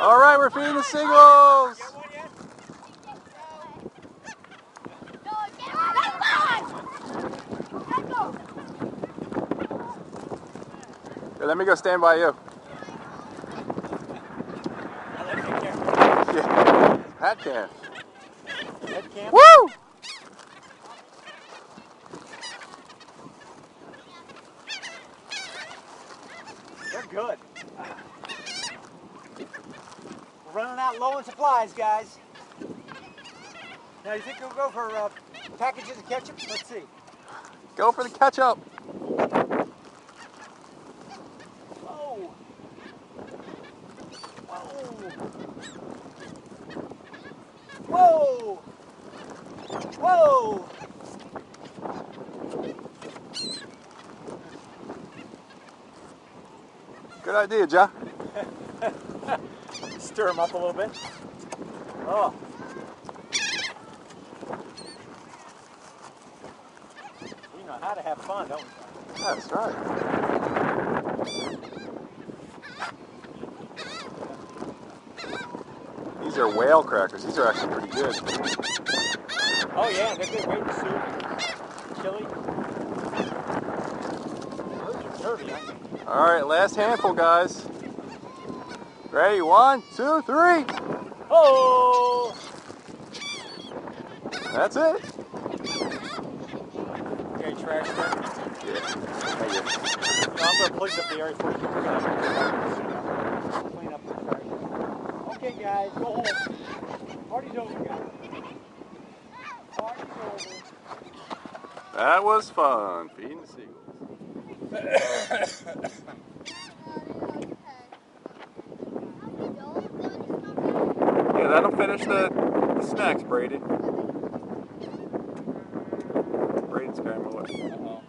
All right, we're feeding the seagulls. Here, let me go stand by you. Yeah. Hat can. Woo! They're good. We're running out low on supplies, guys. Now, you think we'll go for packages of ketchup? Let's see. Go for the ketchup. Whoa. Whoa. Whoa. Whoa. Good idea, John. Stir them up a little bit. Oh. We know how to have fun, don't we? That's right. These are whale crackers. These are actually pretty good. Oh yeah, they're good. Great in soup, chili. Those are dirty, aren't they? All right, last handful, guys. Ready? 1, 2, 3. Oh! That's it. Okay, trash there. Yeah. Thank you. I'm going to clean up the area for you. Clean up the trash. Okay, guys, go home. Party's over, guys. Party's over. That was fun, feeding the seagulls. Yeah, that'll finish the snacks, Brady. Braden's going away. Uh-oh.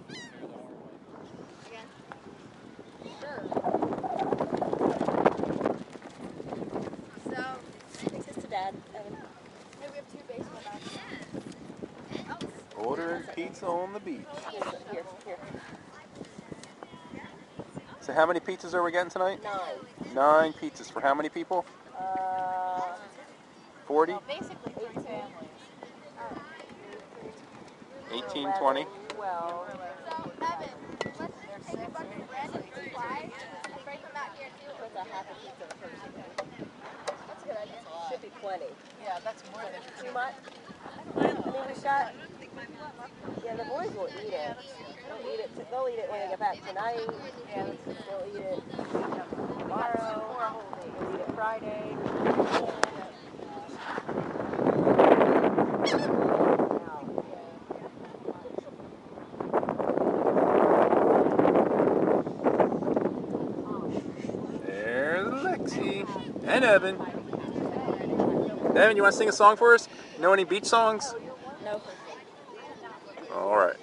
Sure. So, takes us to Dad, Evan. Maybe we have 2 baseball bats. Ordering pizza on the beach. Here. So how many pizzas are we getting tonight? 9. 9 pizzas. For how many people? 40? Well, basically 3 families. 18, 20? 12. So, Evan, let's take a bunch of bread and supplies and break them out here too. That's a half a pizza per person. That's a good idea. Should be plenty. Yeah, that's more than Too much? I mean, we shot. Yeah, the boys will eat it. They'll eat it when they get back tonight. Yeah, they'll eat it tomorrow. They'll eat it Friday. There's Lexi and Evan. Evan, you want to sing a song for us? Know any beach songs? No. All right.